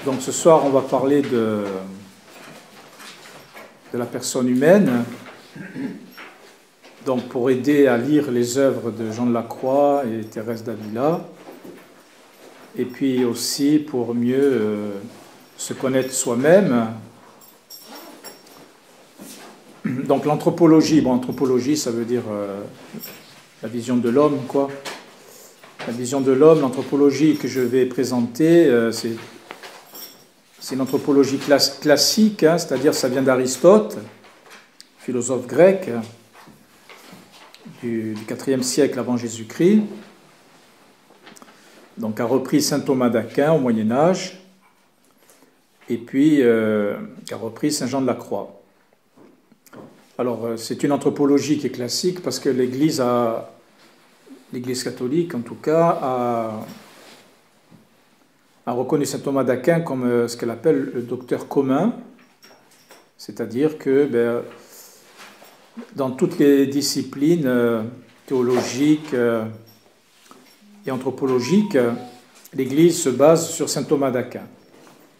Donc ce soir, on va parler de la personne humaine. Donc pour aider à lire les œuvres de Jean de la Croix et Thérèse d'Avila, et puis aussi pour mieux se connaître soi-même. Donc l'anthropologie, anthropologie ça veut dire la vision de l'homme, quoi. La vision de l'homme, l'anthropologie que je vais présenter, c'est une anthropologie classique, hein, c'est-à-dire ça vient d'Aristote, philosophe grec du IVe siècle avant Jésus-Christ, donc a repris saint Thomas d'Aquin au Moyen-Âge, et puis a repris saint Jean de la Croix. Alors c'est une anthropologie qui est classique parce que l'Église catholique en tout cas a reconnu saint Thomas d'Aquin comme ce qu'elle appelle le docteur commun, c'est-à-dire que dans toutes les disciplines théologiques et anthropologiques, l'Église se base sur saint Thomas d'Aquin.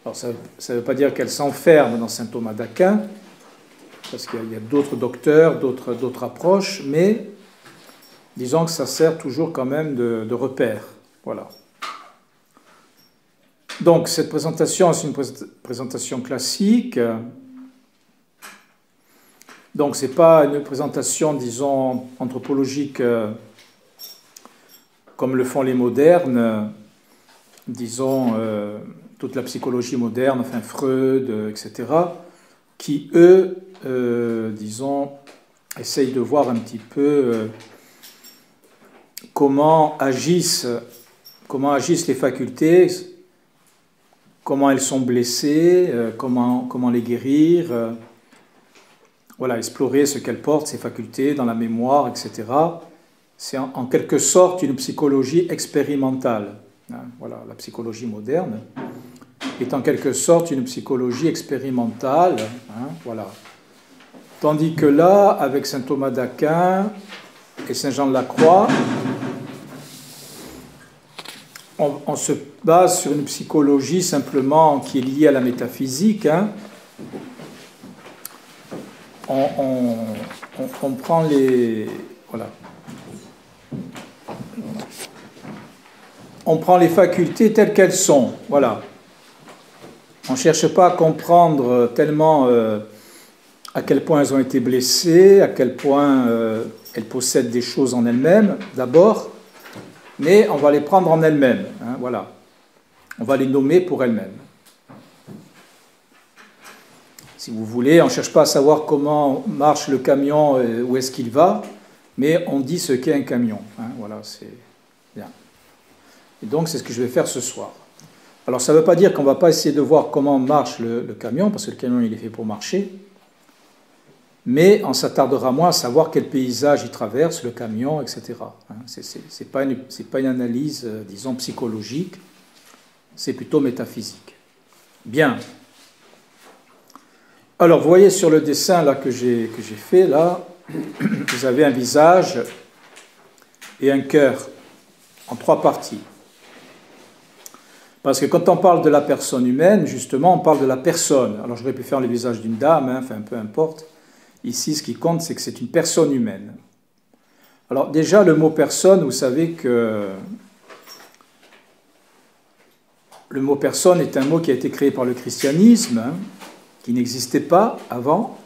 Alors ça ne veut pas dire qu'elle s'enferme dans saint Thomas d'Aquin, parce qu'il y a d'autres docteurs, d'autres approches, mais disons que ça sert toujours quand même de repère. Voilà. Donc cette présentation, c'est une présentation classique. Donc ce n'est pas une présentation, disons, anthropologique comme le font les modernes, disons, toute la psychologie moderne, enfin Freud, etc., qui, eux, disons, essayent de voir un petit peu comment agissent les facultés, comment elles sont blessées, comment les guérir, voilà, explorer ce qu'elles portent, ces facultés, dans la mémoire, etc. C'est en quelque sorte une psychologie expérimentale. Hein, voilà, la psychologie moderne est en quelque sorte une psychologie expérimentale. Hein, voilà. Tandis que là, avec saint Thomas d'Aquin et saint Jean de la Croix, on se base sur une psychologie simplement qui est liée à la métaphysique. Hein. On prend les... Voilà. On prend les facultés telles qu'elles sont. Voilà. On ne cherche pas à comprendre tellement à quel point elles ont été blessées, à quel point elles possèdent des choses en elles-mêmes, d'abord, mais on va les prendre en elles-mêmes. Hein, voilà. On va les nommer pour elles-mêmes. Si vous voulez, on ne cherche pas à savoir comment marche le camion, où est-ce qu'il va, mais on dit ce qu'est un camion. Hein, voilà, c'est bien. Et donc, c'est ce que je vais faire ce soir. Alors, ça ne veut pas dire qu'on ne va pas essayer de voir comment marche le camion, parce que le camion, il est fait pour marcher, mais on s'attardera moins à savoir quel paysage il traverse, le camion, etc. Hein, c'est pas une analyse, disons, psychologique, c'est plutôt métaphysique. Bien. Alors, vous voyez sur le dessin là, que j'ai fait, là, vous avez un visage et un cœur en 3 parties. Parce que quand on parle de la personne humaine, justement, on parle de la personne. Alors, j'aurais pu faire le visage d'une dame, hein, enfin, peu importe. Ici, ce qui compte, c'est que c'est une personne humaine. Alors, déjà, le mot personne, vous savez que le mot personne est un mot qui a été créé par le christianisme, hein, qui n'existait pas avant,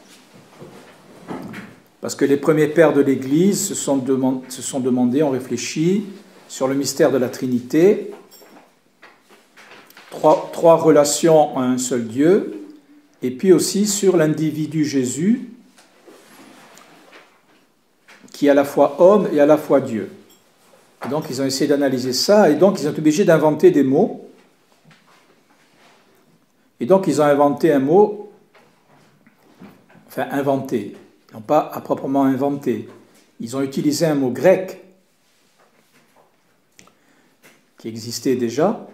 parce que les premiers pères de l'Église se sont demandé, ont réfléchi sur le mystère de la Trinité, trois relations à un seul Dieu, et puis aussi sur l'individu Jésus, qui est à la fois homme et à la fois Dieu. Et donc ils ont essayé d'analyser ça, et donc ils ont été obligés d'inventer des mots. Et donc ils ont inventé un mot, enfin inventé, non pas à proprement inventé. Ils ont utilisé un mot grec qui existait déjà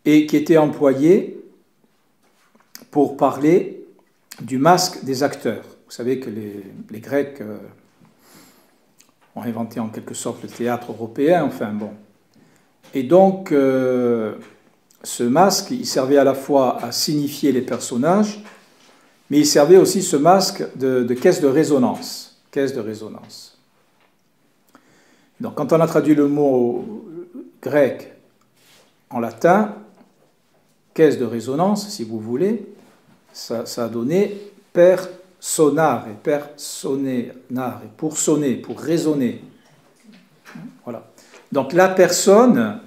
et qui était employé pour parler du masque des acteurs. Vous savez que les Grecs ont inventé en quelque sorte le théâtre européen, enfin bon. Et donc, ce masque, il servait à la fois à signifier les personnages, mais il servait aussi, ce masque, de caisse de résonance. Caisse de résonance. Donc, quand on a traduit le mot grec en latin, caisse de résonance, si vous voulez, ça a donné personnare, personnare, pour sonner, pour résonner. Voilà. Donc la personne,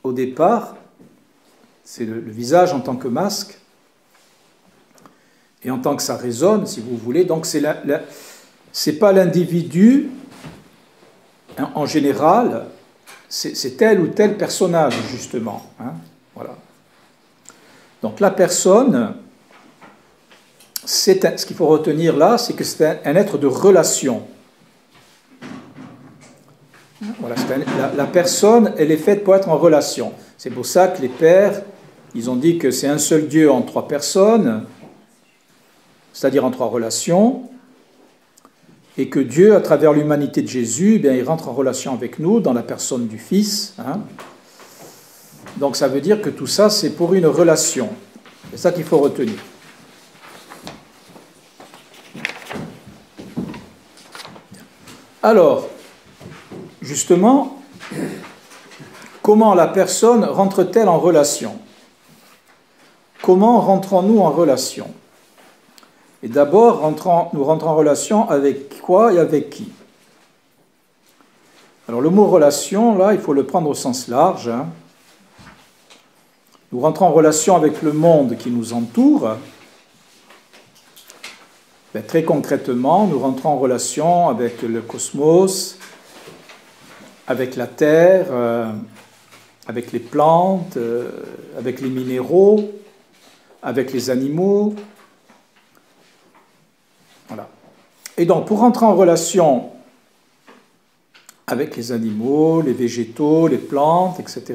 au départ, c'est le visage en tant que masque, et en tant que ça résonne, si vous voulez, donc c'est pas l'individu en général, c'est tel ou tel personnage, justement. Hein, voilà. Donc la personne, ce qu'il faut retenir là, c'est que c'est un être de relation. Voilà, la personne, elle est faite pour être en relation. C'est pour ça que les pères, ils ont dit que c'est un seul Dieu en trois personnes, c'est-à-dire en trois relations, et que Dieu, à travers l'humanité de Jésus, eh bien, il rentre en relation avec nous dans la personne du Fils. Hein. Donc ça veut dire que tout ça, c'est pour une relation. C'est ça qu'il faut retenir. Alors, justement, comment la personne rentre-t-elle en relation? Comment rentrons-nous en relation? Et d'abord, nous rentrons en relation avec quoi et avec qui? Alors le mot relation, là, il faut le prendre au sens large. Hein. Nous rentrons en relation avec le monde qui nous entoure. Ben, très concrètement, nous rentrons en relation avec le cosmos, avec la terre, avec les plantes, avec les minéraux, avec les animaux. Voilà. Et donc, pour rentrer en relation avec les animaux, les végétaux, les plantes, etc.,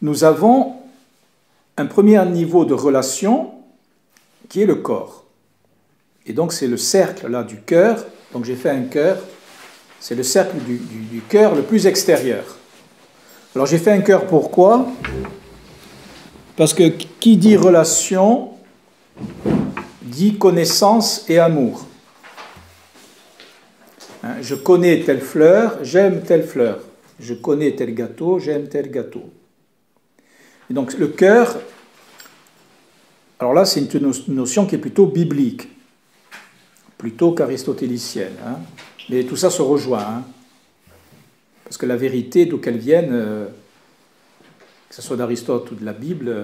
nous avons un premier niveau de relation qui est le corps. Et donc, c'est le cercle là du cœur. Donc, j'ai fait un cœur. C'est le cercle du cœur le plus extérieur. Alors, j'ai fait un cœur pourquoi? Parce que qui dit relation dit connaissance et amour. Hein, je connais telle fleur, j'aime telle fleur. Je connais tel gâteau, j'aime tel gâteau. Et donc le cœur, alors là c'est une notion qui est plutôt biblique, plutôt qu'aristotélicienne. Hein. Mais tout ça se rejoint. Hein. Parce que la vérité, d'où qu'elle vienne, que ce soit d'Aristote ou de la Bible,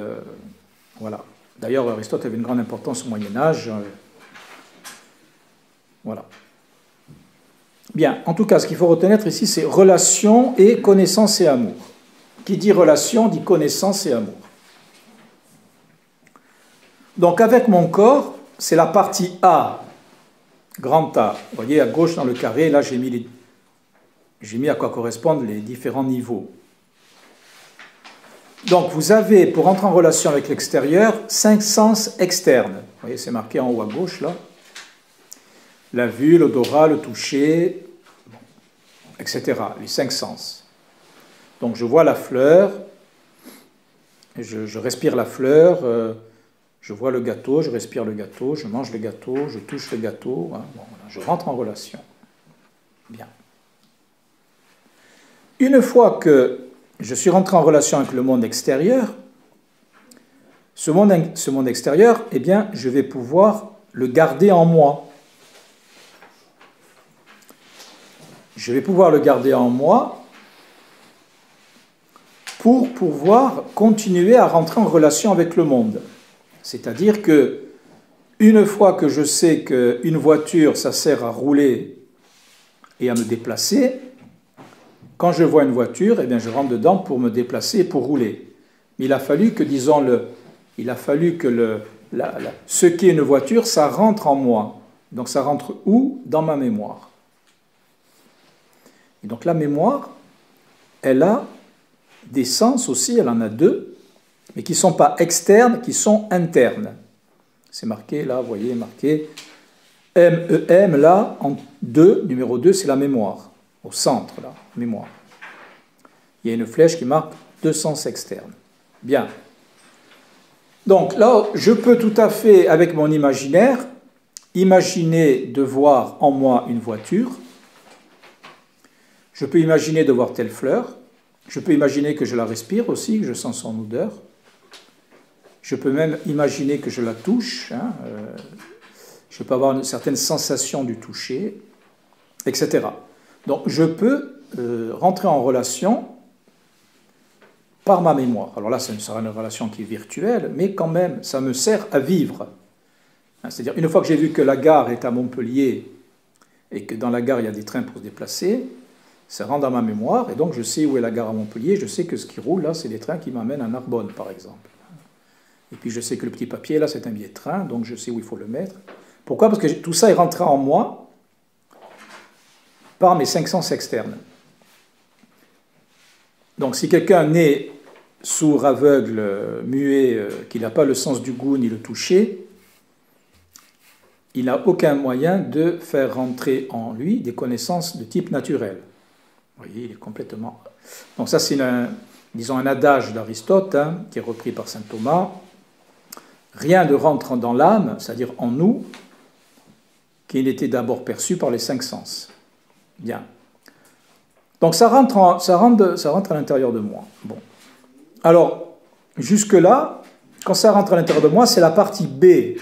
voilà. D'ailleurs, Aristote avait une grande importance au Moyen-Âge. Voilà. Bien, en tout cas, ce qu'il faut retenir ici, c'est relation et connaissance et amour. Qui dit relation, dit connaissance et amour. Donc, avec mon corps, c'est la partie A, grand A. Vous voyez, à gauche dans le carré, là, j'ai mis à quoi correspondent les différents niveaux. Donc, vous avez, pour entrer en relation avec l'extérieur, 5 sens externes. Vous voyez, c'est marqué en haut à gauche, là. La vue, l'odorat, le toucher, etc. Les 5 sens. Donc, je vois la fleur, je respire la fleur, je vois le gâteau, je respire le gâteau, je mange le gâteau, je touche le gâteau. Hein. Bon, voilà, je rentre en relation. Bien. Une fois que je suis rentré en relation avec le monde extérieur, ce monde extérieur, eh bien, je vais pouvoir le garder en moi. Je vais pouvoir le garder en moi pour pouvoir continuer à rentrer en relation avec le monde. C'est-à-dire que, une fois que je sais qu'une voiture, ça sert à rouler et à me déplacer, quand je vois une voiture, eh bien, je rentre dedans pour me déplacer et pour rouler. Mais il a fallu que, disons, ce qui est une voiture, ça rentre en moi. Donc ça rentre où? Dans ma mémoire. Et donc la mémoire, elle a des sens aussi, elle en a deux, mais qui ne sont pas externes, qui sont internes. C'est marqué là, vous voyez, marqué M-E-M, là, en 2, numéro 2, c'est la mémoire. au centre, là, mémoire. Il y a une flèche qui marque 2 sens externes. Bien. Donc là, je peux tout à fait, avec mon imaginaire, imaginer de voir en moi une voiture. Je peux imaginer de voir telle fleur. Je peux imaginer que je la respire aussi, que je sens son odeur. Je peux même imaginer que je la touche. Hein, je peux avoir une certaine sensation du toucher, etc. Donc je peux rentrer en relation par ma mémoire. Alors là, ce sera une relation qui est virtuelle, mais quand même, ça me sert à vivre. C'est-à-dire, une fois que j'ai vu que la gare est à Montpellier et que dans la gare, il y a des trains pour se déplacer, ça rentre dans ma mémoire, et donc je sais où est la gare à Montpellier, je sais que ce qui roule là, c'est des trains qui m'amènent à Narbonne, par exemple. Et puis je sais que le petit papier là, c'est un billet de train, donc je sais où il faut le mettre. Pourquoi? Parce que tout ça est rentré en moi par mes 5 sens externes. Donc si quelqu'un naît sourd, aveugle, muet, qui n'a pas le sens du goût ni le toucher, il n'a aucun moyen de faire rentrer en lui des connaissances de type naturel. Vous voyez, il est complètement... Donc ça, c'est disons un adage d'Aristote, hein, qui est repris par saint Thomas. Rien ne rentre dans l'âme, c'est-à-dire en nous, qui n'était d'abord perçu par les 5 sens. Bien. Donc ça rentre à l'intérieur de moi. Bon. Alors, jusque-là, quand ça rentre à l'intérieur de moi, c'est la partie B.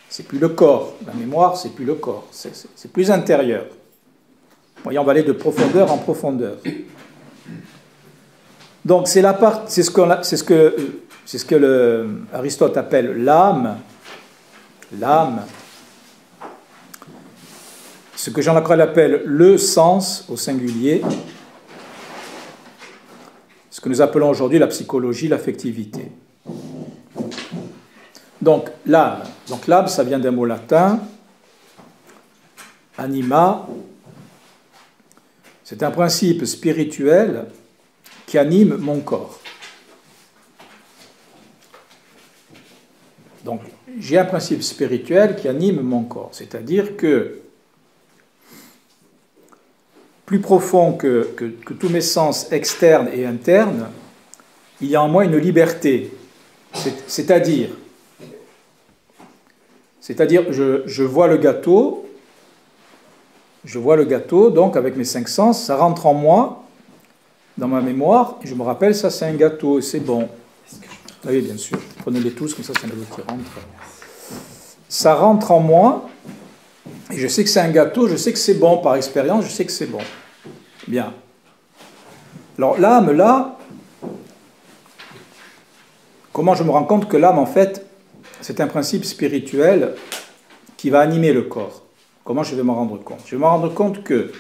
C'est plus le corps. La mémoire, c'est plus le corps. C'est plus intérieur. Vous voyez, on va aller de profondeur en profondeur. Donc c'est ce que Aristote appelle l'âme. L'âme. Ce que Jean Lacroix appelle le sens au singulier. Ce que nous appelons aujourd'hui la psychologie, l'affectivité. Donc l'âme. Donc l'âme, ça vient d'un mot latin, anima. C'est un principe spirituel qui anime mon corps. Donc j'ai un principe spirituel qui anime mon corps. C'est-à-dire que plus profond que tous mes sens externes et internes, il y a en moi une liberté. C'est-à-dire, je vois le gâteau, donc avec mes 5 sens, ça rentre en moi, dans ma mémoire, et je me rappelle, ça c'est un gâteau, et c'est bon. Oui, bien sûr, prenez-les tous, comme ça c'est un gâteau qui rentre. Ça rentre en moi, et je sais que c'est un gâteau, je sais que c'est bon, par expérience, je sais que c'est bon. Bien. Alors l'âme, là, comment je me rends compte que l'âme, en fait, c'est un principe spirituel qui va animer le corps. Comment je vais m'en rendre compte? Je vais m'en rendre compte que,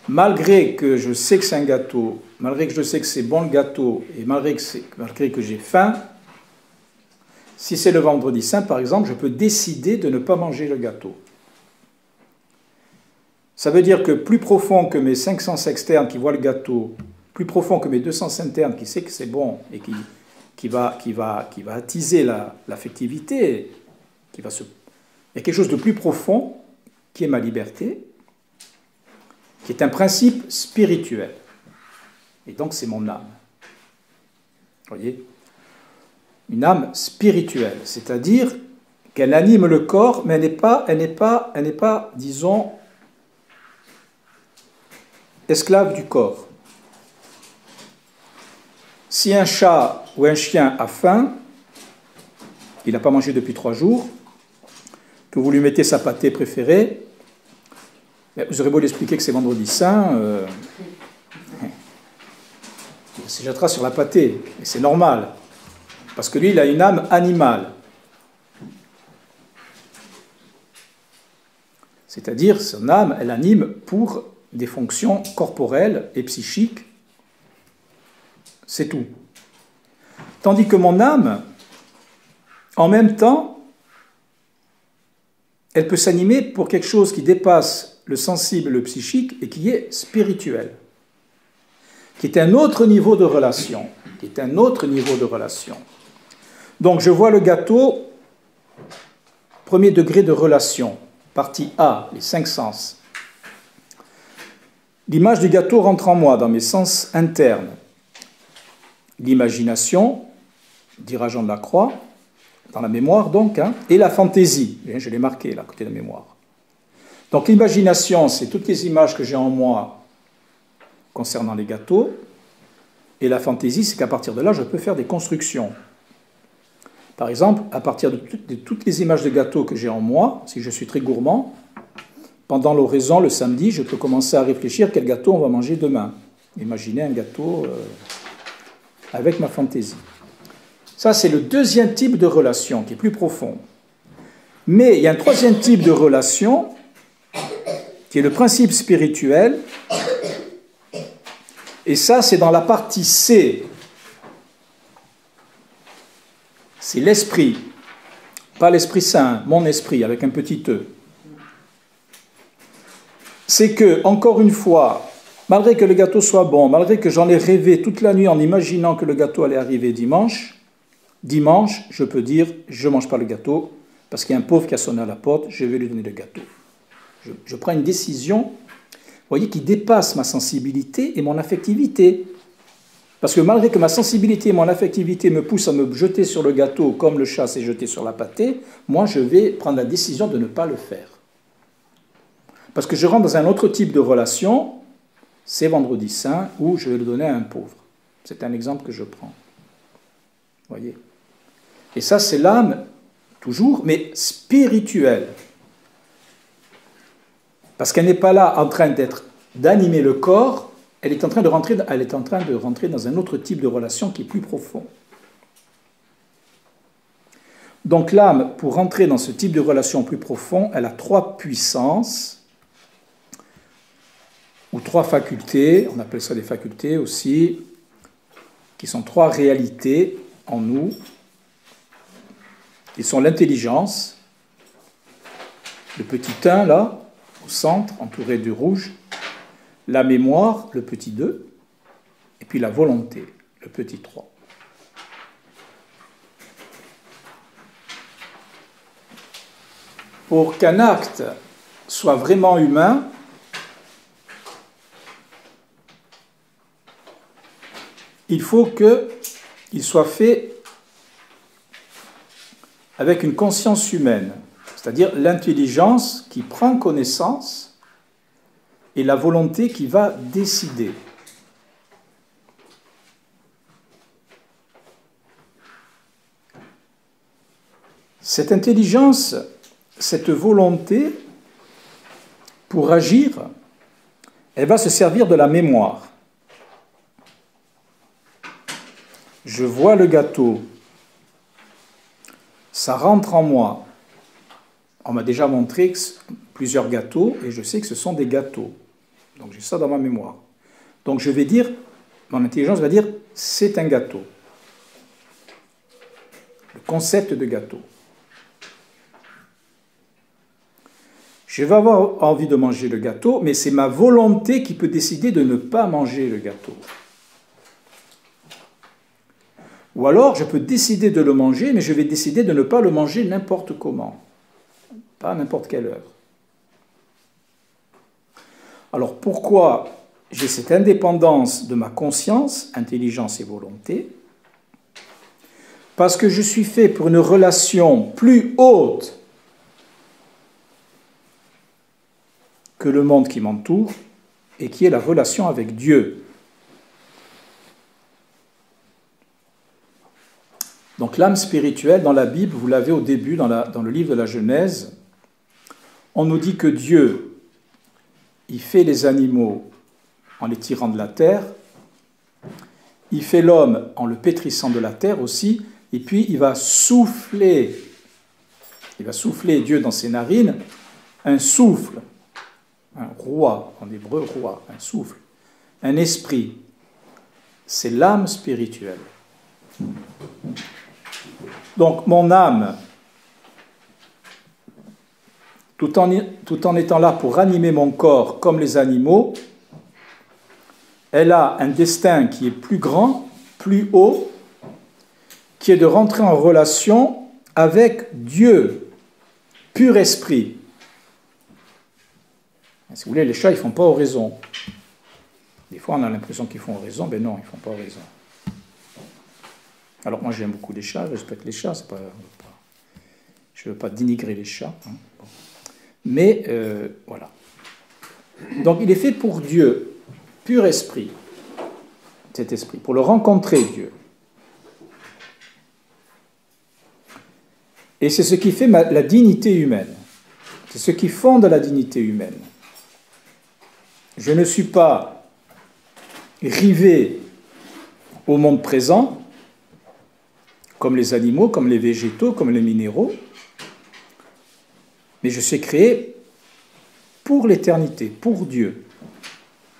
malgré que je sais que c'est un gâteau, malgré que je sais que c'est bon le gâteau, et malgré que j'ai faim, si c'est le vendredi saint, par exemple, je peux décider de ne pas manger le gâteau. Ça veut dire que plus profond que mes 5 sens externes qui voient le gâteau, plus profond que mes 2 sens internes qui sait que c'est bon et qui va attiser l'affectivité, il y a quelque chose de plus profond qui est ma liberté, qui est un principe spirituel. Et donc c'est mon âme. Vous voyez? Une âme spirituelle, c'est-à-dire qu'elle anime le corps, mais elle n'est pas, disons, esclave du corps. Si un chat ou un chien a faim, il n'a pas mangé depuis 3 jours, que vous lui mettez sa pâtée préférée, vous aurez beau lui expliquer que c'est vendredi saint, il se jettera sur la pâtée, et c'est normal, parce que lui, il a une âme animale. C'est-à-dire, son âme, elle anime pour des fonctions corporelles et psychiques, c'est tout. Tandis que mon âme, en même temps, elle peut s'animer pour quelque chose qui dépasse le sensible, le psychique, et qui est spirituel, qui est un autre niveau de relation, Donc je vois le gâteau, premier degré de relation, partie A, les 5 sens. L'image du gâteau rentre en moi, dans mes sens internes. L'imagination, dira Jean de la Croix, dans la mémoire donc, hein, et la fantaisie. Je l'ai marqué là, à côté de la mémoire. Donc l'imagination, c'est toutes les images que j'ai en moi concernant les gâteaux. Et la fantaisie, c'est qu'à partir de là, je peux faire des constructions. Par exemple, à partir de toutes les images de gâteaux que j'ai en moi, si je suis très gourmand, pendant l'oraison, le samedi, je peux commencer à réfléchir quel gâteau on va manger demain. Imaginer un gâteau avec ma fantaisie. Ça, c'est le deuxième type de relation qui est plus profond. Mais il y a un troisième type de relation qui est le principe spirituel. Et ça, c'est dans la partie C. C'est l'esprit. Pas l'Esprit Saint, mon esprit, avec un petit e. C'est que, encore une fois, malgré que le gâteau soit bon, malgré que j'en ai rêvé toute la nuit en imaginant que le gâteau allait arriver dimanche, je peux dire, je ne mange pas le gâteau, parce qu'il y a un pauvre qui a sonné à la porte, je vais lui donner le gâteau. Je prends une décision, vous voyez, qui dépasse ma sensibilité et mon affectivité. Parce que malgré que ma sensibilité et mon affectivité me poussent à me jeter sur le gâteau comme le chat s'est jeté sur la pâtée, moi je vais prendre la décision de ne pas le faire. Parce que je rentre dans un autre type de relation, c'est Vendredi Saint, où je vais le donner à un pauvre. C'est un exemple que je prends. Vous voyez ? Et ça, c'est l'âme, toujours, mais spirituelle. Parce qu'elle n'est pas là en train d'animer le corps, elle est en train de rentrer dans un autre type de relation qui est plus profond. Donc l'âme, pour rentrer dans ce type de relation plus profond, elle a trois puissances, ou trois facultés, on appelle ça des facultés aussi, qui sont trois réalités en nous. Ils sont l'intelligence, le petit 1 là, au centre, entouré de rouge, la mémoire, le petit 2, et puis la volonté, le petit 3. Pour qu'un acte soit vraiment humain, il faut qu'il soit fait avec une conscience humaine, c'est-à-dire l'intelligence qui prend connaissance et la volonté qui va décider. Cette intelligence, cette volonté, pour agir, elle va se servir de la mémoire. Je vois le gâteau, ça rentre en moi. On m'a déjà montré plusieurs gâteaux et je sais que ce sont des gâteaux. Donc j'ai ça dans ma mémoire. Donc je vais dire, mon intelligence va dire, c'est un gâteau. Le concept de gâteau. Je vais avoir envie de manger le gâteau, mais c'est ma volonté qui peut décider de ne pas manger le gâteau. Ou alors, je peux décider de le manger, mais je vais décider de ne pas le manger n'importe comment. Pas à n'importe quelle heure. Alors, pourquoi j'ai cette indépendance de ma conscience, intelligence et volonté? Parce que je suis fait pour une relation plus haute que le monde qui m'entoure, et qui est la relation avec Dieu. Donc l'âme spirituelle, dans la Bible, vous l'avez au début, dans le livre de la Genèse, on nous dit que Dieu, il fait les animaux en les tirant de la terre, il fait l'homme en le pétrissant de la terre aussi, et puis il va souffler Dieu dans ses narines, un souffle, un roi, en hébreu roi, un souffle, un esprit. C'est l'âme spirituelle. Donc mon âme, tout en étant là pour ranimer mon corps comme les animaux, elle a un destin qui est plus grand, plus haut, qui est de rentrer en relation avec Dieu, pur esprit. Si vous voulez, les chats, ils ne font pas oraison. Des fois, on a l'impression qu'ils font raison, mais non, ils ne font pas raison. Alors moi, j'aime beaucoup les chats, je respecte les chats, je ne veux pas dénigrer les chats. Hein. Bon. Mais voilà. Donc, il est fait pour Dieu, pur esprit, cet esprit, pour le rencontrer, Dieu. Et c'est ce qui fait la dignité humaine. C'est ce qui fonde la dignité humaine. Je ne suis pas rivé au monde présent, comme les animaux, comme les végétaux, comme les minéraux, mais je suis créé pour l'éternité, pour Dieu,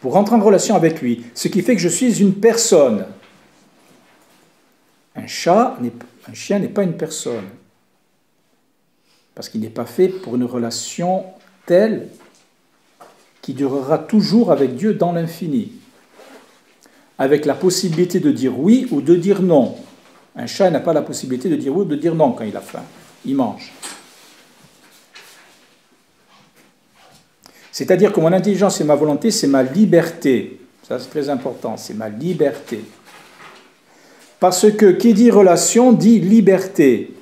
pour rentrer en relation avec lui, ce qui fait que je suis une personne. Un chien n'est pas une personne, parce qu'il n'est pas fait pour une relation telle qui durera toujours avec Dieu dans l'infini, avec la possibilité de dire oui ou de dire non. Un chat n'a pas la possibilité de dire oui ou de dire non quand il a faim. Il mange. C'est-à-dire que mon intelligence et ma volonté, c'est ma liberté. Ça, c'est très important, c'est ma liberté. Parce que qui dit relation dit liberté.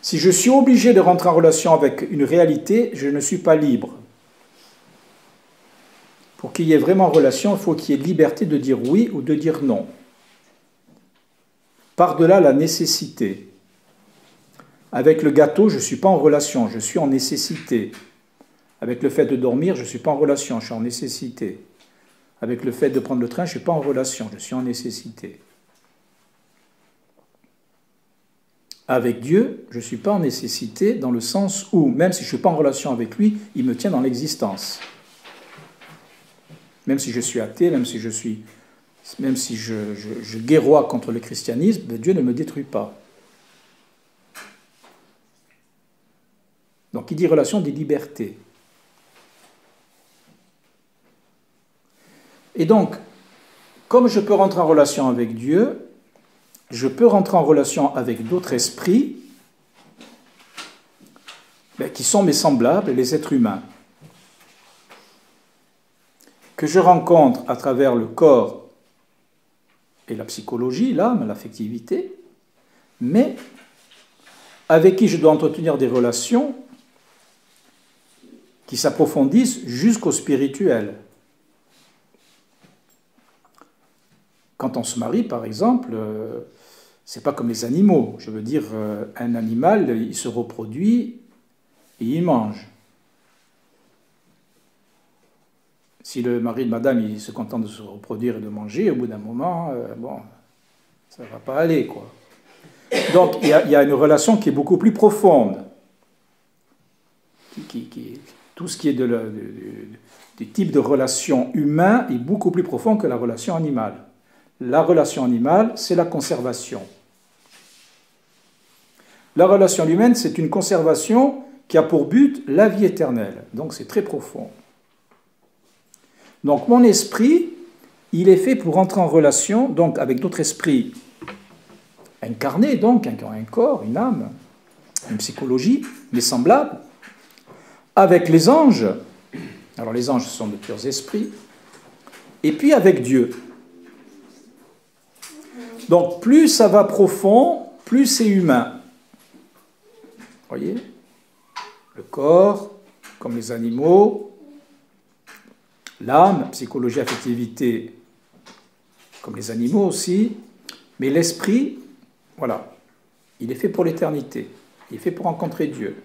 Si je suis obligé de rentrer en relation avec une réalité, je ne suis pas libre. Pour qu'il y ait vraiment relation, il faut qu'il y ait liberté de dire oui ou de dire non. Par-delà la nécessité. Avec le gâteau, je ne suis pas en relation, je suis en nécessité. Avec le fait de dormir, je ne suis pas en relation, je suis en nécessité. Avec le fait de prendre le train, je ne suis pas en relation, je suis en nécessité. Avec Dieu, je ne suis pas en nécessité dans le sens où, même si je ne suis pas en relation avec lui, il me tient dans l'existence. Même si je suis athée, même si je guerroie contre le christianisme, Dieu ne me détruit pas. Donc, il dit relation dit liberté. Et donc, comme je peux rentrer en relation avec Dieu, je peux rentrer en relation avec d'autres esprits qui sont mes semblables, les êtres humains, que je rencontre à travers le corps et la psychologie, l'âme, l'affectivité, mais avec qui je dois entretenir des relations qui s'approfondissent jusqu'au spirituel. Quand on se marie, par exemple, c'est pas comme les animaux. Je veux dire, un animal, il se reproduit et il mange. Si le mari de madame, il se contente de se reproduire et de manger, au bout d'un moment, bon, ça ne va pas aller, quoi. Donc, il y a une relation qui est beaucoup plus profonde. Tout ce qui est du type de relation humain est beaucoup plus profond que la relation animale. La relation animale, c'est la conservation. La relation humaine, c'est une conservation qui a pour but la vie éternelle. Donc, c'est très profond. Donc, mon esprit, il est fait pour entrer en relation donc, avec d'autres esprits incarnés, donc, qui ont un corps, une âme, une psychologie, mais semblables, avec les anges. Alors, les anges sont de purs esprits. Et puis, avec Dieu. Donc, plus ça va profond, plus c'est humain. Vous voyez ? Le corps, comme les animaux, l'âme, psychologie, affectivité, comme les animaux aussi, mais l'esprit, voilà, il est fait pour l'éternité, il est fait pour rencontrer Dieu,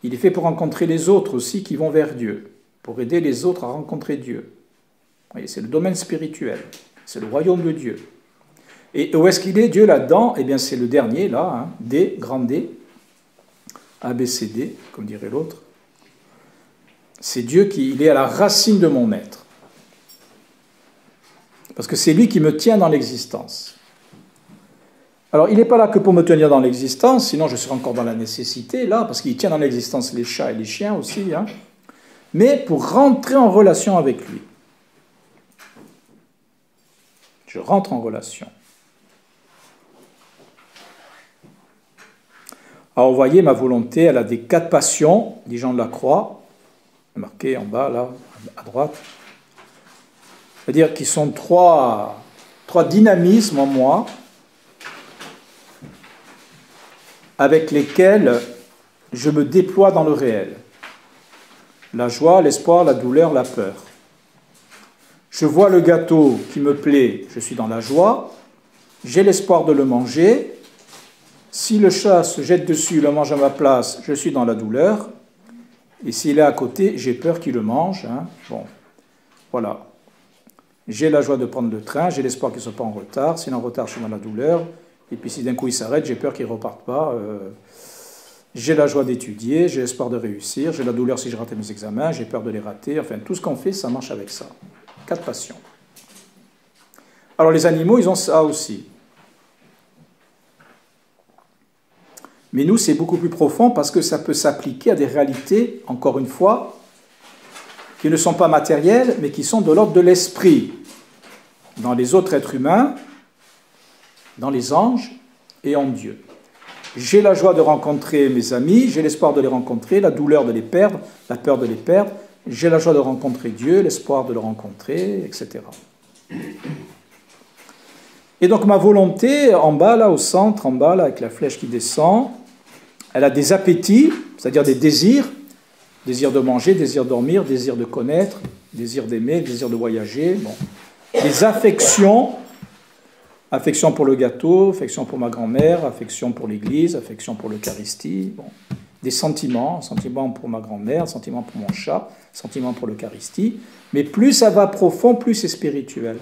il est fait pour rencontrer les autres aussi qui vont vers Dieu, pour aider les autres à rencontrer Dieu. Vous voyez, c'est le domaine spirituel, c'est le royaume de Dieu. Et où est-ce qu'il est, Dieu, là-dedans ? Eh bien, c'est le dernier, là, hein, D, grand D, A, B, C, D, comme dirait l'autre. C'est Dieu il est à la racine de mon être. Parce que c'est lui qui me tient dans l'existence. Alors, il n'est pas là que pour me tenir dans l'existence, sinon je serais encore dans la nécessité, là, parce qu'il tient dans l'existence les chats et les chiens aussi, hein, mais pour rentrer en relation avec lui. Je rentre en relation. Alors, vous voyez, ma volonté, elle a des 4 passions, dit Jean de la Croix, marqué en bas, là, à droite. C'est-à-dire qu'ils sont trois dynamismes en moi avec lesquels je me déploie dans le réel. La joie, l'espoir, la douleur, la peur. Je vois le gâteau qui me plaît, je suis dans la joie. J'ai l'espoir de le manger. Si le chat se jette dessus, le mange à ma place, je suis dans la douleur. Et s'il est à côté, j'ai peur qu'il le mange. Hein. Bon, voilà. J'ai la joie de prendre le train, j'ai l'espoir qu'il ne soit pas en retard. S'il est en retard, je suis dans la douleur. Et puis si d'un coup il s'arrête, j'ai peur qu'il ne reparte pas. J'ai la joie d'étudier, j'ai l'espoir de réussir, j'ai la douleur si je rate mes examens, j'ai peur de les rater. Enfin, tout ce qu'on fait, ça marche avec ça. 4 passions. Alors les animaux, ils ont ça aussi. Mais nous, c'est beaucoup plus profond parce que ça peut s'appliquer à des réalités, encore une fois, qui ne sont pas matérielles, mais qui sont de l'ordre de l'esprit. Dans les autres êtres humains, dans les anges et en Dieu. J'ai la joie de rencontrer mes amis, j'ai l'espoir de les rencontrer, la douleur de les perdre, la peur de les perdre. J'ai la joie de rencontrer Dieu, l'espoir de le rencontrer, etc. Et donc ma volonté, en bas, là, au centre, en bas, là, avec la flèche qui descend, elle a des appétits, c'est-à-dire des désirs, désir de manger, désir de dormir, désir de connaître, désir d'aimer, désir de voyager, bon. Des affections, affection pour le gâteau, affection pour ma grand-mère, affection pour l'église, affection pour l'Eucharistie, bon. Des sentiments, sentiments pour ma grand-mère, sentiments pour mon chat, sentiments pour l'Eucharistie, mais plus ça va profond, plus c'est spirituel.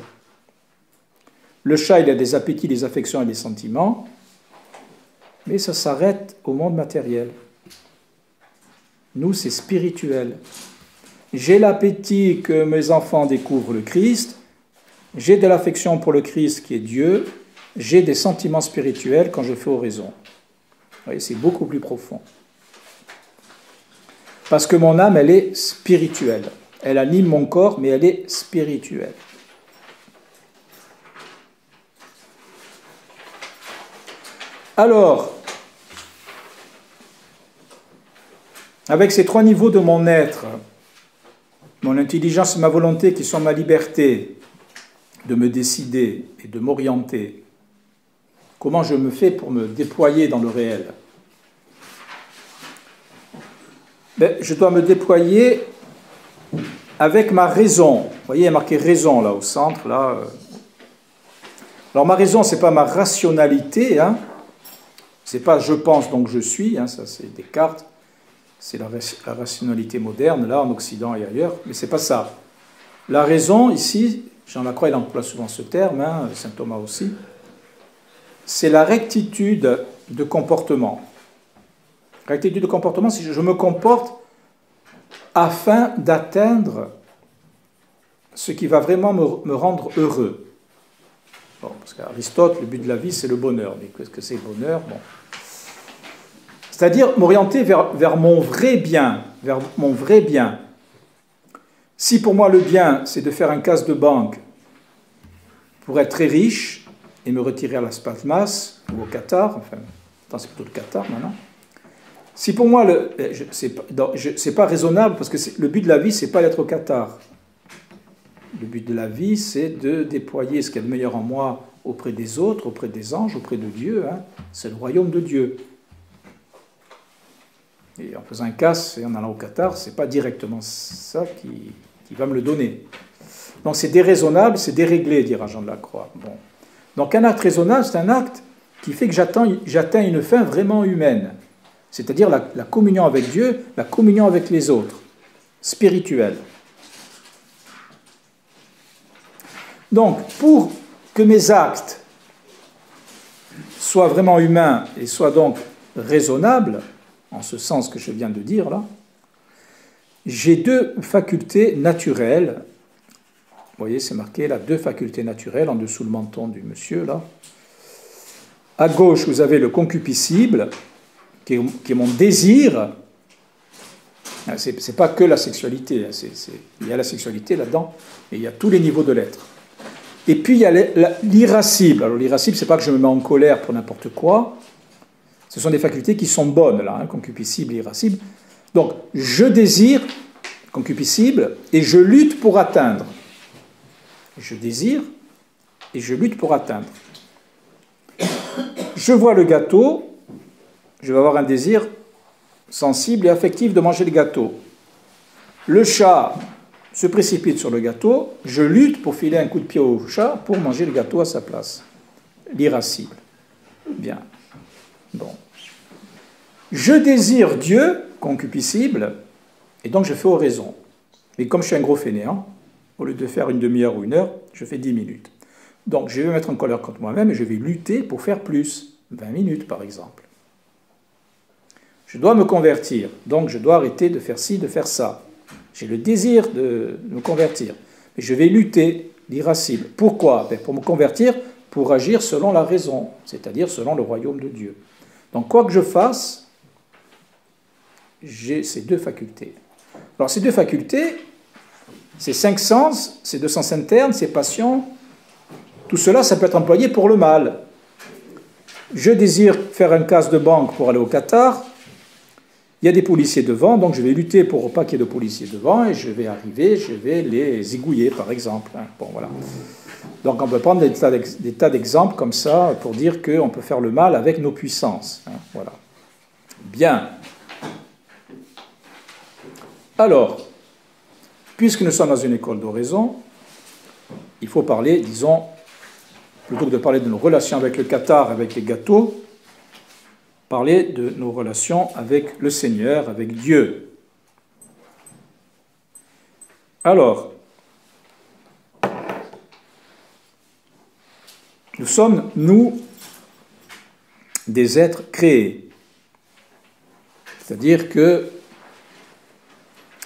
Le chat, il a des appétits, des affections et des sentiments, mais ça s'arrête au monde matériel. Nous, c'est spirituel. J'ai l'appétit que mes enfants découvrent le Christ, j'ai de l'affection pour le Christ qui est Dieu, j'ai des sentiments spirituels quand je fais oraison. Vous voyez, c'est beaucoup plus profond. Parce que mon âme, elle est spirituelle. Elle anime mon corps, mais elle est spirituelle. Alors, avec ces 3 niveaux de mon être, mon intelligence et ma volonté qui sont ma liberté de me décider et de m'orienter, comment je me fais pour me déployer dans le réel? Je dois me déployer avec ma raison. Vous voyez, il y a marqué raison là au centre. Là. Alors ma raison, ce n'est pas ma rationalité, hein. Ce n'est pas je pense donc je suis, hein. Ça c'est Descartes, c'est la rationalité moderne, là en Occident et ailleurs, mais ce n'est pas ça. La raison, ici, Jean Lacroix il emploie souvent ce terme, hein, saint Thomas aussi, c'est la rectitude de comportement. Rectitude de comportement, si je me comporte afin d'atteindre ce qui va vraiment me rendre heureux. Bon, parce qu'Aristote, le but de la vie, c'est le bonheur. Mais qu'est-ce que c'est le bonheur? Bon. C'est-à-dire m'orienter vers mon vrai bien, vers mon vrai bien. Si pour moi le bien, c'est de faire un casse de banque pour être très riche et me retirer à Las Palmas ou au Qatar, enfin, c'est plutôt le Qatar maintenant. Si pour moi, c'est pas raisonnable, parce que le but de la vie, c'est pas d'être au Qatar. Le but de la vie, c'est de déployer ce qu'il y a de meilleur en moi auprès des autres, auprès des anges, auprès de Dieu. Hein. C'est le royaume de Dieu. Et en faisant un casse et en allant au Qatar, c'est pas directement ça qui va me le donner. Donc c'est déraisonnable, c'est déréglé, dira Jean de la Croix. Bon. Donc un acte raisonnable, c'est un acte qui fait que j'atteins une fin vraiment humaine. C'est-à-dire la communion avec Dieu, la communion avec les autres, spirituelle. Donc, pour que mes actes soient vraiment humains et soient donc raisonnables, en ce sens que je viens de dire là, j'ai 2 facultés naturelles. Vous voyez, c'est marqué là, 2 facultés naturelles en dessous le menton du monsieur là. À gauche, vous avez le concupiscible, qui est mon désir. C'est pas que la sexualité, il y a la sexualité là-dedans, mais il y a tous les niveaux de l'être. Et puis il y a l'irascible. Alors l'irascible, c'est pas que je me mets en colère pour n'importe quoi. Ce sont des facultés qui sont bonnes là, hein, concupiscible, irascible. Donc je désire, concupiscible, et je lutte pour atteindre. Je désire et je lutte pour atteindre. Je vois le gâteau, je vais avoir un désir sensible et affectif de manger le gâteau. Le chat se précipite sur le gâteau, je lutte pour filer un coup de pied au chat pour manger le gâteau à sa place. L'irascible. Bien. Bon. Je désire Dieu, concupiscible, et donc je fais oraison. Mais comme je suis un gros fainéant, au lieu de faire une demi-heure ou une heure, je fais 10 minutes. Donc je vais me mettre en colère contre moi-même et je vais lutter pour faire plus. 20 minutes par exemple. Je dois me convertir, donc je dois arrêter de faire ci, de faire ça. J'ai le désir de me convertir, mais je vais lutter, l'irascible. Pourquoi? Pour me convertir, pour agir selon la raison, c'est-à-dire selon le royaume de Dieu. Donc quoi que je fasse, j'ai ces deux facultés. Alors ces deux facultés, ces 5 sens, ces 2 sens internes, ces passions, tout cela, ça peut être employé pour le mal. Je désire faire un casse de banque pour aller au Qatar. Il y a des policiers devant, donc je vais lutter pour pas qu'il y ait de policiers devant et je vais arriver, je vais les zigouiller, par exemple. Bon, voilà. Donc on peut prendre des tas d'exemples comme ça pour dire qu'on peut faire le mal avec nos puissances. Voilà. Bien. Alors, puisque nous sommes dans une école d'oraison, il faut parler, disons, plutôt que de parler de nos relations avec le Qatar, avec les gâteaux, parler de nos relations avec le Seigneur, avec Dieu. Alors, nous sommes, nous, des êtres créés. C'est-à-dire que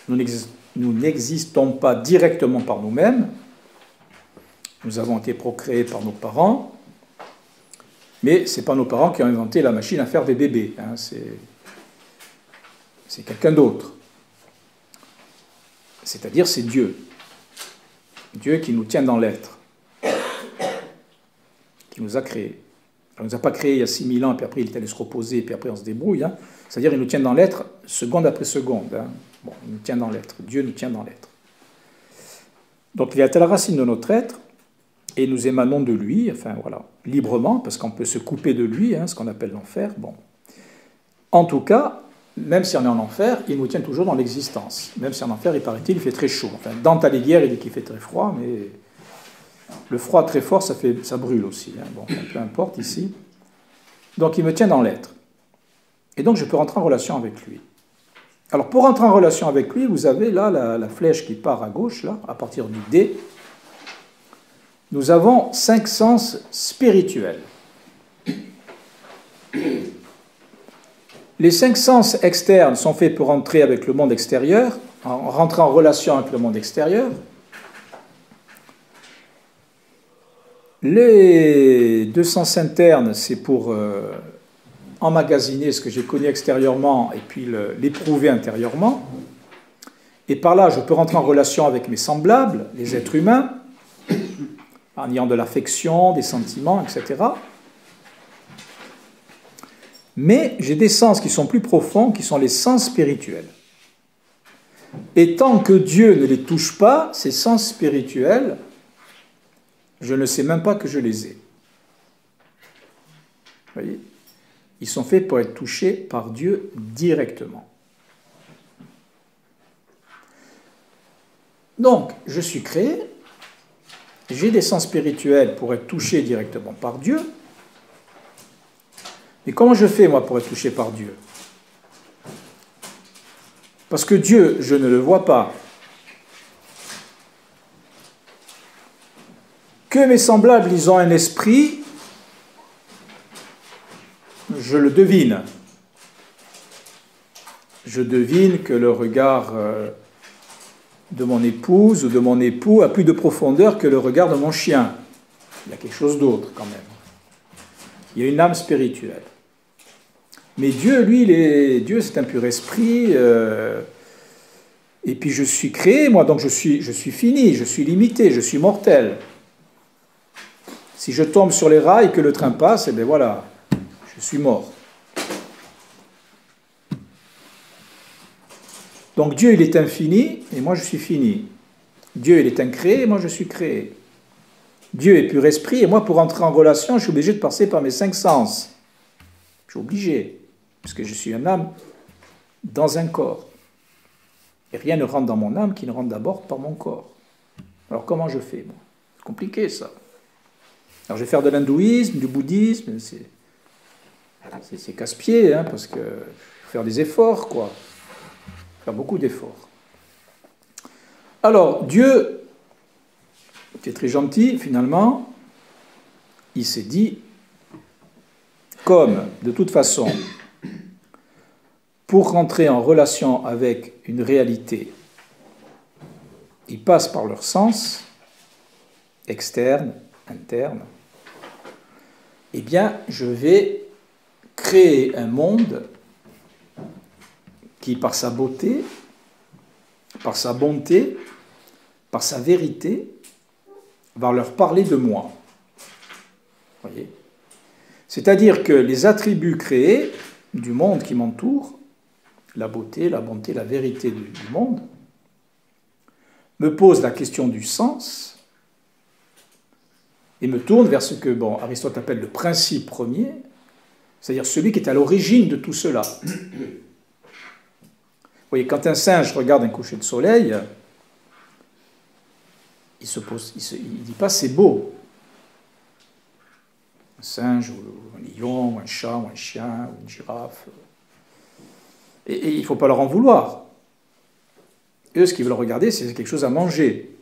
nous n'existons pas directement par nous-mêmes. Nous avons été procréés par nos parents, mais ce n'est pas nos parents qui ont inventé la machine à faire des bébés. C'est quelqu'un d'autre. C'est-à-dire c'est Dieu. Dieu qui nous tient dans l'être, qui nous a créés. Il ne nous a pas créés il y a 6000 ans, puis après il est allé se reposer, puis après on se débrouille. C'est-à-dire il nous tient dans l'être seconde après seconde. Bon, il nous tient dans l'être. Dieu nous tient dans l'être. Donc il est à la racine de notre être, et nous émanons de lui, enfin voilà, librement, parce qu'on peut se couper de lui, ce qu'on appelle l'enfer. Bon. En tout cas, même si on est en enfer, il nous tient toujours dans l'existence. Même si en enfer, il paraît-il, il fait très chaud. Enfin, Dante Alighieri, il dit qu'il fait très froid, mais le froid très fort, ça brûle aussi. Bon, peu importe ici. Donc il me tient dans l'être. Et donc je peux rentrer en relation avec lui. Alors pour rentrer en relation avec lui, vous avez là la flèche qui part à gauche, là, à partir du D. Nous avons 5 sens spirituels. Les 5 sens externes sont faits pour entrer avec le monde extérieur, rentrer en relation avec le monde extérieur. Les 2 sens internes, c'est pour emmagasiner ce que j'ai connu extérieurement et puis l'éprouver intérieurement. Et par là, je peux rentrer en relation avec mes semblables, les êtres humains, en ayant de l'affection, des sentiments, etc. Mais j'ai des sens qui sont plus profonds, qui sont les sens spirituels. Et tant que Dieu ne les touche pas, ces sens spirituels, je ne sais même pas que je les ai. Vous voyez ? Ils sont faits pour être touchés par Dieu directement. Donc, je suis créé, j'ai des sens spirituels pour être touché directement par Dieu. Mais comment je fais, moi, pour être touché par Dieu? Parce que Dieu, je ne le vois pas. Que mes semblables, ils ont un esprit, je le devine. Je devine que le regard de mon épouse ou de mon époux a plus de profondeur que le regard de mon chien. Il y a quelque chose d'autre quand même. Il y a une âme spirituelle. Mais Dieu, lui, Dieu c'est un pur esprit. Et puis je suis créé, moi, donc je suis fini, je suis limité, je suis mortel. Si je tombe sur les rails et que le train passe, eh bien voilà, je suis mort. Donc Dieu, il est infini, et moi je suis fini. Dieu, il est incréé, et moi je suis créé. Dieu est pur esprit, et moi, pour entrer en relation, je suis obligé de passer par mes 5 sens. Je suis obligé, puisque je suis une âme dans un corps. Et rien ne rentre dans mon âme qui ne rentre d'abord par mon corps. Alors comment je fais? Bon, c'est compliqué ça. Alors je vais faire de l'hindouisme, du bouddhisme, c'est casse-pied, hein, parce que faut faire des efforts, quoi. Faire beaucoup d'efforts. Alors Dieu, qui est très gentil, finalement, il s'est dit, comme de toute façon, pour rentrer en relation avec une réalité, ils passent par leur sens, externe, interne, eh bien, je vais créer un monde qui, par sa beauté, par sa bonté, par sa vérité, va leur parler de moi. Voyez ? C'est-à-dire que les attributs créés du monde qui m'entoure, la beauté, la bonté, la vérité du monde, me posent la question du sens et me tournent vers ce que Aristote appelle le principe premier, c'est-à-dire celui qui est à l'origine de tout cela. Vous voyez, quand un singe regarde un coucher de soleil, il ne dit pas c'est beau. Un singe, ou un lion, ou un chat, ou un chien, ou une girafe. Et il ne faut pas leur en vouloir. Eux, ce qu'ils veulent regarder, c'est quelque chose à manger.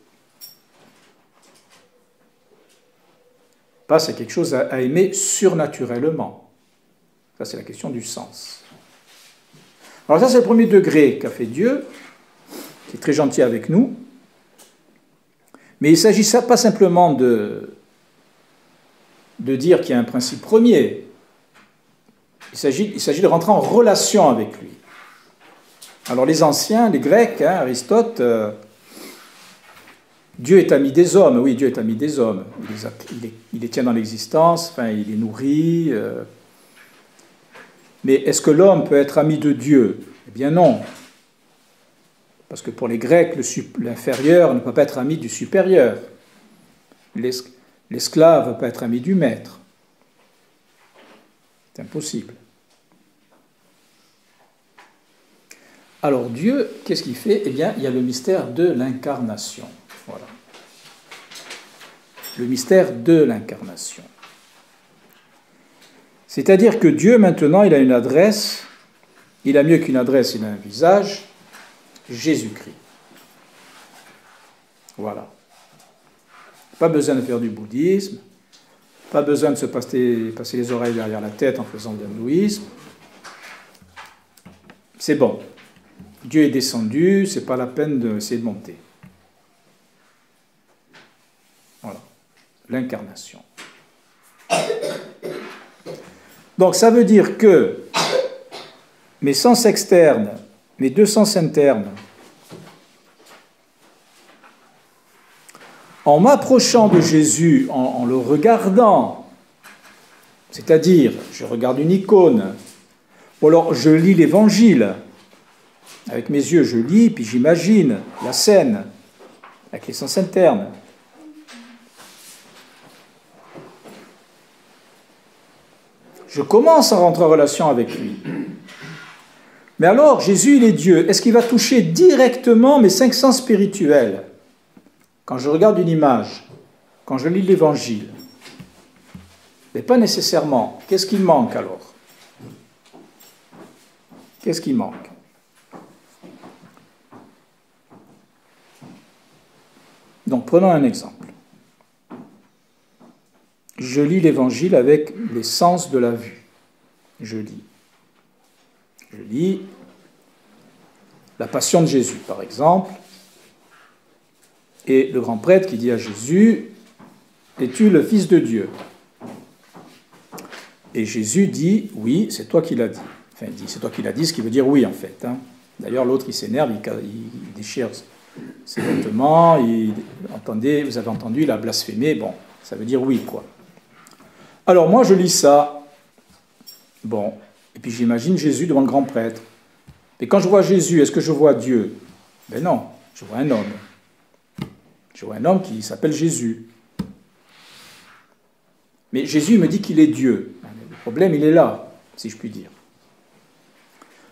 Pas c'est quelque chose à aimer surnaturellement. Ça, c'est la question du sens. Alors ça, c'est le premier degré qu'a fait Dieu, qui est très gentil avec nous. Mais il ne s'agit pas simplement de dire qu'il y a un principe premier. Il s'agit de rentrer en relation avec lui. Alors les anciens, les Grecs, Aristote, Dieu est ami des hommes. Oui, Dieu est ami des hommes. Il les tient dans l'existence, enfin, il les nourrit. Mais est-ce que l'homme peut être ami de Dieu? Eh bien non. Parce que pour les Grecs, l'inférieur ne peut pas être ami du supérieur. L'esclave ne peut pas être ami du maître. C'est impossible. Alors Dieu, qu'est-ce qu'il fait? Eh bien, il y a le mystère de l'incarnation. Voilà. Le mystère de l'incarnation. C'est-à-dire que Dieu, maintenant, il a une adresse, il a mieux qu'une adresse, il a un visage, Jésus-Christ. Voilà. Pas besoin de faire du bouddhisme, pas besoin de se passer les oreilles derrière la tête en faisant de l'hindouisme. C'est bon. Dieu est descendu, c'est pas la peine d'essayer de monter. Voilà. L'incarnation. Donc ça veut dire que mes sens externes, mes 2 sens internes, en m'approchant de Jésus, en le regardant, c'est-à-dire je regarde une icône, ou alors je lis l'Évangile, avec mes yeux je lis, puis j'imagine la scène, avec les sens internes. Je commence à rentrer en relation avec lui. Mais alors, Jésus, il est Dieu. Est-ce qu'il va toucher directement mes 5 sens spirituels? Quand je regarde une image, quand je lis l'Évangile? Mais pas nécessairement. Qu'est-ce qui manque alors? Qu'est-ce qui manque? Donc, prenons un exemple. Je lis l'Évangile avec les sens de la vue. Je lis la Passion de Jésus, par exemple, et le grand prêtre qui dit à Jésus, « Es-tu le Fils de Dieu ?» Et Jésus dit, « Oui, c'est toi qui l'as dit. » Enfin, il dit, « C'est toi qui l'as dit », ce qui veut dire « oui » en fait. D'ailleurs, l'autre, il s'énerve, il déchire ses vêtements, vous avez entendu, il a blasphémé, bon, ça veut dire « oui » quoi. Alors moi, je lis ça, bon, et puis j'imagine Jésus devant le grand prêtre. Et quand je vois Jésus, est-ce que je vois Dieu? Ben non, je vois un homme. Je vois un homme qui s'appelle Jésus. Mais Jésus me dit qu'il est Dieu. Le problème, il est là, si je puis dire.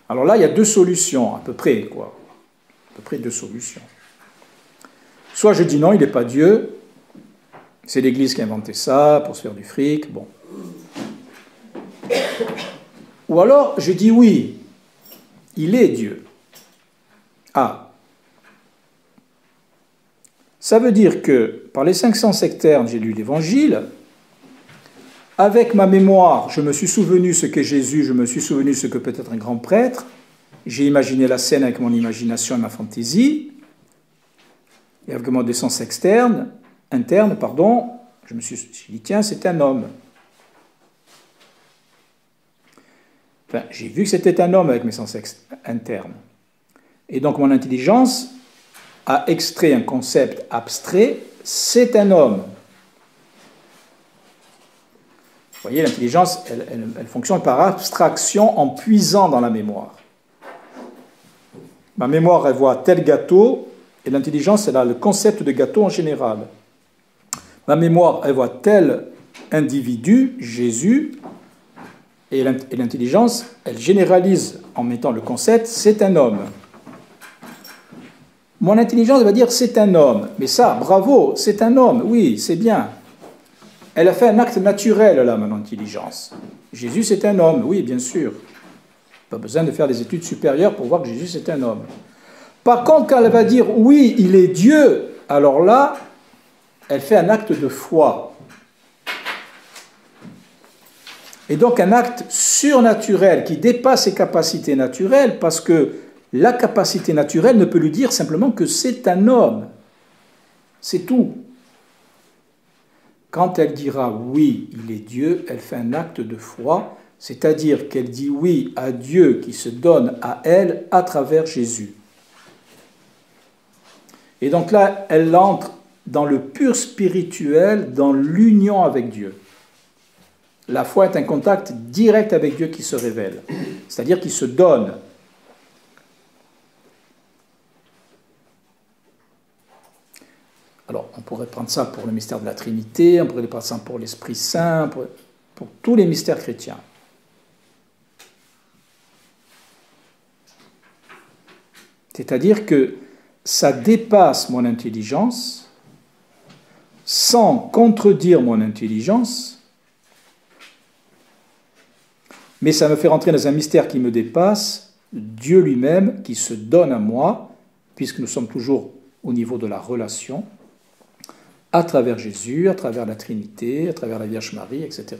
Alors là, il y a deux solutions, à peu près, quoi. À peu près deux solutions. Soit je dis non, il n'est pas Dieu, c'est l'Église qui a inventé ça pour se faire du fric, bon. Ou alors je dis oui, il est Dieu. Ah. Ça veut dire que par les 5 sens externes, j'ai lu l'Évangile. Avec ma mémoire, je me suis souvenu ce qu'est Jésus, je me suis souvenu ce que peut être un grand prêtre. J'ai imaginé la scène avec mon imagination et ma fantaisie. Et avec mon des sens interne, je me suis dit, tiens, c'est un homme. Enfin, j'ai vu que c'était un homme avec mes sens internes. Et donc mon intelligence a extrait un concept abstrait, c'est un homme. Vous voyez, l'intelligence, elle fonctionne par abstraction en puisant dans la mémoire. Ma mémoire, elle voit tel gâteau, et l'intelligence, elle a le concept de gâteau en général. Ma mémoire, elle voit tel individu, Jésus, et l'intelligence, elle généralise en mettant le concept, c'est un homme. Mon intelligence va dire, c'est un homme. Mais ça, bravo, c'est un homme, oui, c'est bien. Elle a fait un acte naturel, là, mon intelligence. Jésus, c'est un homme, oui, bien sûr. Pas besoin de faire des études supérieures pour voir que Jésus, c'est un homme. Par contre, quand elle va dire, oui, il est Dieu, alors là, elle fait un acte de foi. Et donc un acte surnaturel qui dépasse ses capacités naturelles, parce que la capacité naturelle ne peut lui dire simplement que c'est un homme. C'est tout. Quand elle dira oui, il est Dieu, elle fait un acte de foi, c'est-à-dire qu'elle dit oui à Dieu qui se donne à elle à travers Jésus. Et donc là, elle entre dans le pur spirituel, dans l'union avec Dieu. La foi est un contact direct avec Dieu qui se révèle, c'est-à-dire qui se donne. Alors, on pourrait prendre ça pour le mystère de la Trinité, on pourrait prendre ça pour l'Esprit Saint, pour tous les mystères chrétiens. C'est-à-dire que ça dépasse mon intelligence sans contredire mon intelligence, mais ça me fait rentrer dans un mystère qui me dépasse, Dieu lui-même qui se donne à moi, puisque nous sommes toujours au niveau de la relation, à travers Jésus, à travers la Trinité, à travers la Vierge Marie, etc.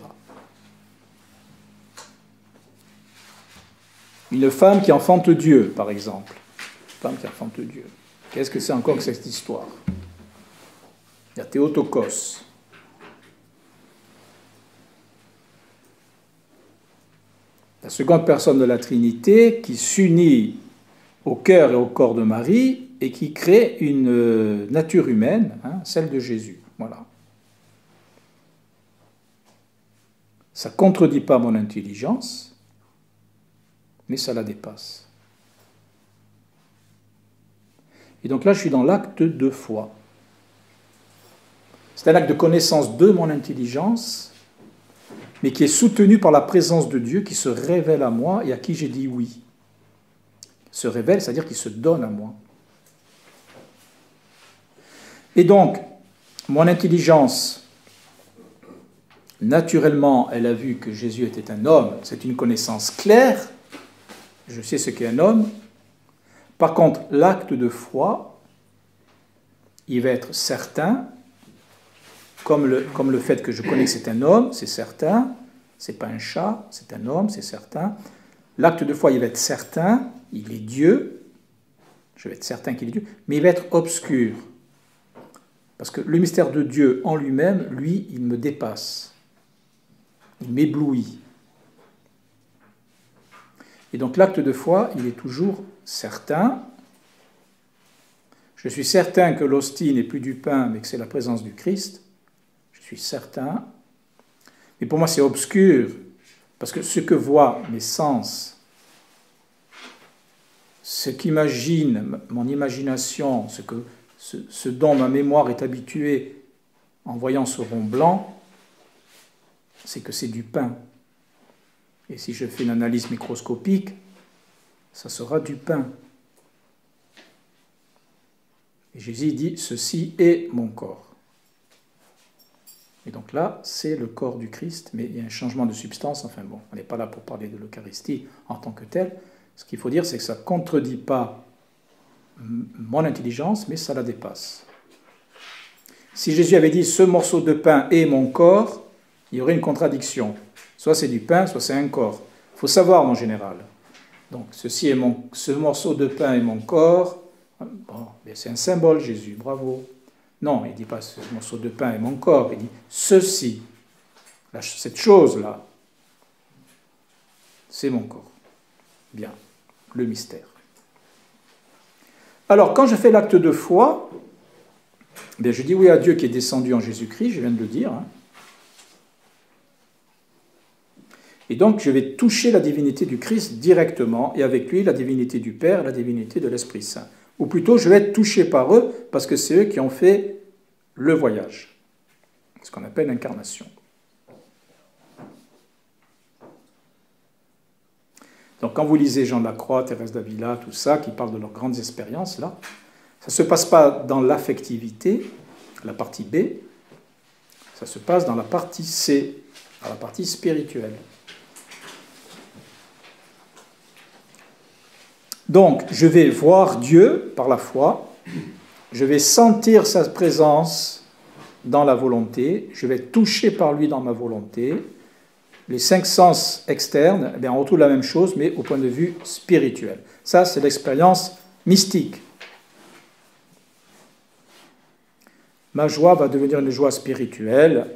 Une femme qui enfante Dieu, par exemple. Une femme qui enfante Dieu. Qu'est-ce que c'est encore que cette histoire? Il y a Théotokos. La seconde personne de la Trinité qui s'unit au cœur et au corps de Marie et qui crée une nature humaine, celle de Jésus. Voilà. Ça ne contredit pas mon intelligence, mais ça la dépasse. Et donc là, je suis dans l'acte de foi. C'est un acte de connaissance de mon intelligence, mais qui est soutenu par la présence de Dieu qui se révèle à moi et à qui j'ai dit oui. Se révèle, c'est-à-dire qu'il se donne à moi. Et donc, mon intelligence, naturellement, elle a vu que Jésus était un homme. C'est une connaissance claire. Je sais ce qu'est un homme. Par contre, l'acte de foi, il va être certain, comme le fait que je connais que c'est un homme, c'est certain. C'est pas un chat, c'est un homme, c'est certain. L'acte de foi, il va être certain, il est Dieu. Je vais être certain qu'il est Dieu, mais il va être obscur. Parce que le mystère de Dieu en lui-même, lui, il me dépasse. Il m'éblouit. Et donc l'acte de foi, il est toujours certain. Je suis certain que l'hostie n'est plus du pain, mais que c'est la présence du Christ. Je suis certain. Mais pour moi, c'est obscur, parce que ce que voient mes sens, ce qu'imagine mon imagination, ce dont ma mémoire est habituée en voyant ce rond blanc, c'est que c'est du pain. Et si je fais une analyse microscopique, ça sera du pain. Et Jésus dit, ceci est mon corps. Et donc là, c'est le corps du Christ, mais il y a un changement de substance. Enfin bon, on n'est pas là pour parler de l'Eucharistie en tant que telle. Ce qu'il faut dire, c'est que ça ne contredit pas mon intelligence, mais ça la dépasse. Si Jésus avait dit, ce morceau de pain est mon corps, il y aurait une contradiction. Soit c'est du pain, soit c'est un corps. Il faut savoir, mon général. Donc, ce morceau de pain est mon corps. Bon, c'est un symbole, Jésus, bravo. Non, il ne dit pas ce morceau de pain est mon corps, il dit ceci, cette chose-là, c'est mon corps. Bien, le mystère. Alors, quand je fais l'acte de foi, bien, je dis oui à Dieu qui est descendu en Jésus-Christ, je viens de le dire. Et donc, je vais toucher la divinité du Christ directement, et avec lui, la divinité du Père, la divinité de l'Esprit Saint. Ou plutôt, je vais être touché par eux, parce que c'est eux qui ont fait le voyage. Ce qu'on appelle l'incarnation. Donc, quand vous lisez Jean de la Croix, Thérèse d'Avila, tout ça, qui parlent de leurs grandes expériences, là, ça ne se passe pas dans l'affectivité, la partie B, ça se passe dans la partie C, dans la partie spirituelle. Donc, je vais voir Dieu par la foi, je vais sentir sa présence dans la volonté, je vais être touché par lui dans ma volonté. Les 5 sens externes, eh bien, on retrouve la même chose, mais au point de vue spirituel. Ça, c'est l'expérience mystique. Ma joie va devenir une joie spirituelle.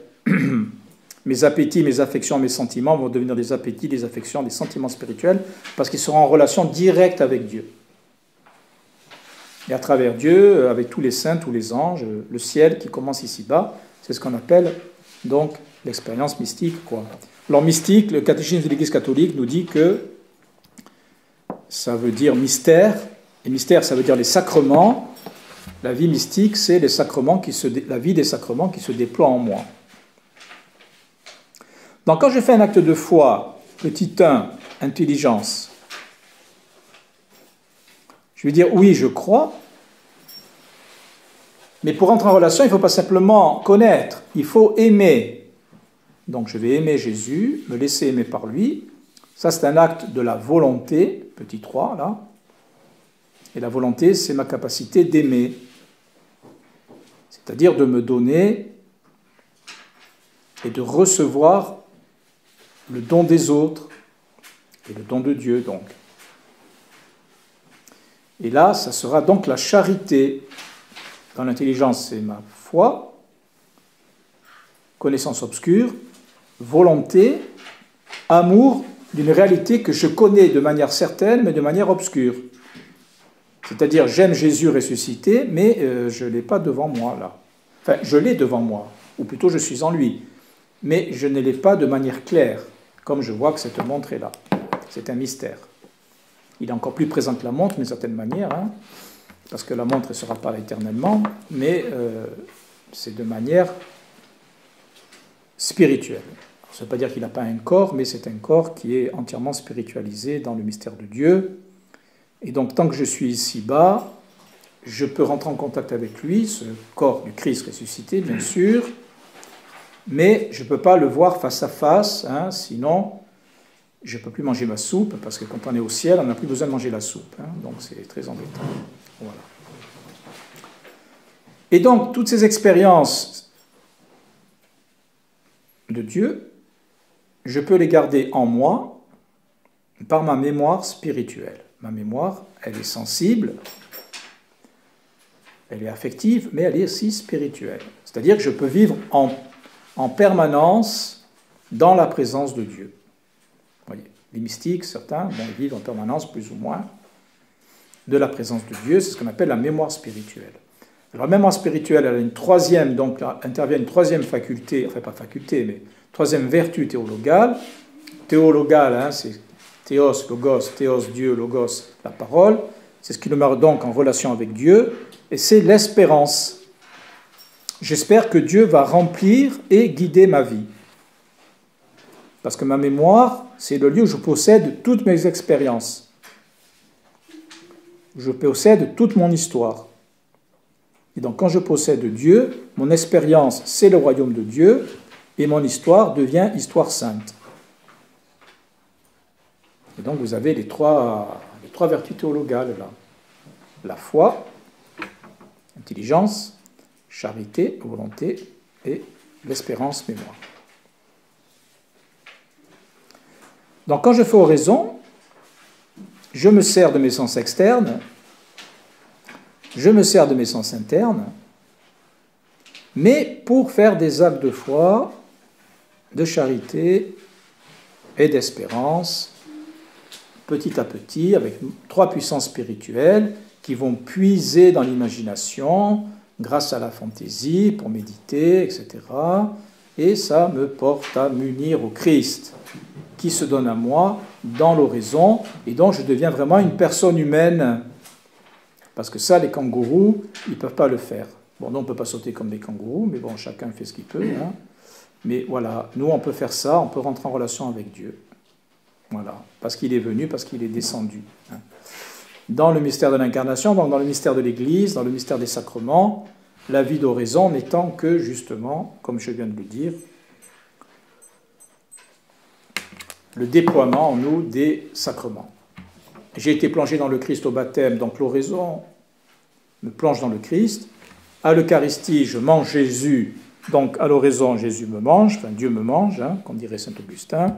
Mes appétits, mes affections, mes sentiments vont devenir des appétits, des affections, des sentiments spirituels, parce qu'ils seront en relation directe avec Dieu. Et à travers Dieu, avec tous les saints, tous les anges, le ciel qui commence ici-bas, c'est ce qu'on appelle donc l'expérience mystique, quoi. Alors mystique, le catéchisme de l'Église catholique nous dit que ça veut dire mystère, et mystère ça veut dire les sacrements. La vie mystique, c'est les sacrements la vie des sacrements qui se déploient en moi. Donc quand je fais un acte de foi, petit 1, intelligence, je vais dire oui, je crois, mais pour entrer en relation, il ne faut pas simplement connaître, il faut aimer. Donc je vais aimer Jésus, me laisser aimer par lui. Ça, c'est un acte de la volonté, petit 3, là. Et la volonté, c'est ma capacité d'aimer. C'est-à-dire de me donner et de recevoir le don des autres et le don de Dieu, donc. Et là, ça sera donc la charité. Dans l'intelligence, c'est ma foi, connaissance obscure, volonté, amour d'une réalité que je connais de manière certaine, mais de manière obscure. C'est-à-dire, j'aime Jésus ressuscité, mais je ne l'ai pas devant moi, là. Enfin, je l'ai devant moi, ou plutôt je suis en lui, mais je ne l'ai pas de manière claire, comme je vois que cette montre est là. C'est un mystère. Il est encore plus présent que la montre, d'une certaine manière, hein, parce que la montre ne sera pas là éternellement, mais c'est de manière spirituelle. Ça ne veut pas dire qu'il n'a pas un corps, mais c'est un corps qui est entièrement spiritualisé dans le mystère de Dieu. Et donc, tant que je suis ici-bas, je peux rentrer en contact avec lui, ce corps du Christ ressuscité, bien sûr, mais je ne peux pas le voir face à face, hein, sinon je ne peux plus manger ma soupe, parce que quand on est au ciel, on n'a plus besoin de manger la soupe, hein, donc c'est très embêtant. Voilà. Et donc, toutes ces expériences de Dieu, je peux les garder en moi par ma mémoire spirituelle. Ma mémoire, elle est sensible, elle est affective, mais elle est aussi spirituelle. C'est-à-dire que je peux vivre en permanence dans la présence de Dieu. Vous voyez, les mystiques, certains, ils vivent en permanence, plus ou moins, de la présence de Dieu. C'est ce qu'on appelle la mémoire spirituelle. Alors, la mémoire spirituelle, elle a une troisième, donc intervient une troisième faculté, enfin pas faculté, mais troisième vertu théologale. Théologale, hein, c'est théos, logos, théos, Dieu, logos, la parole. C'est ce qui nous met donc en relation avec Dieu, et c'est l'espérance. J'espère que Dieu va remplir et guider ma vie. Parce que ma mémoire, c'est le lieu où je possède toutes mes expériences. Je possède toute mon histoire. Et donc quand je possède Dieu, mon expérience, c'est le royaume de Dieu, et mon histoire devient histoire sainte. Et donc vous avez les trois vertus théologales là. La foi, intelligence, charité, volonté, et l'espérance, mémoire. Donc quand je fais oraison, je me sers de mes sens externes, je me sers de mes sens internes, mais pour faire des actes de foi, de charité et d'espérance, petit à petit, avec 3 puissances spirituelles qui vont puiser dans l'imagination, grâce à la fantaisie, pour méditer, etc. Et ça me porte à m'unir au Christ, qui se donne à moi dans l'oraison, et donc je deviens vraiment une personne humaine. Parce que ça, les kangourous, ils ne peuvent pas le faire. Bon, nous, on ne peut pas sauter comme des kangourous, mais bon, chacun fait ce qu'il peut. Hein. Mais voilà, nous, on peut faire ça, on peut rentrer en relation avec Dieu. Voilà, parce qu'il est venu, parce qu'il est descendu. Hein. Dans le mystère de l'incarnation, donc dans le mystère de l'Église, dans le mystère des sacrements, la vie d'oraison n'étant que, justement, comme je viens de le dire, le déploiement en nous des sacrements. J'ai été plongé dans le Christ au baptême, donc l'oraison me plonge dans le Christ. À l'Eucharistie, je mange Jésus, donc à l'oraison, Jésus me mange, enfin Dieu me mange, hein, comme dirait saint Augustin.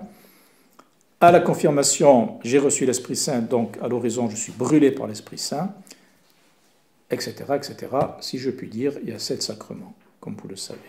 À la confirmation, j'ai reçu l'Esprit Saint, donc à l'oraison, je suis brûlé par l'Esprit Saint, etc., etc. Si je puis dire, il y a 7 sacrements, comme vous le savez.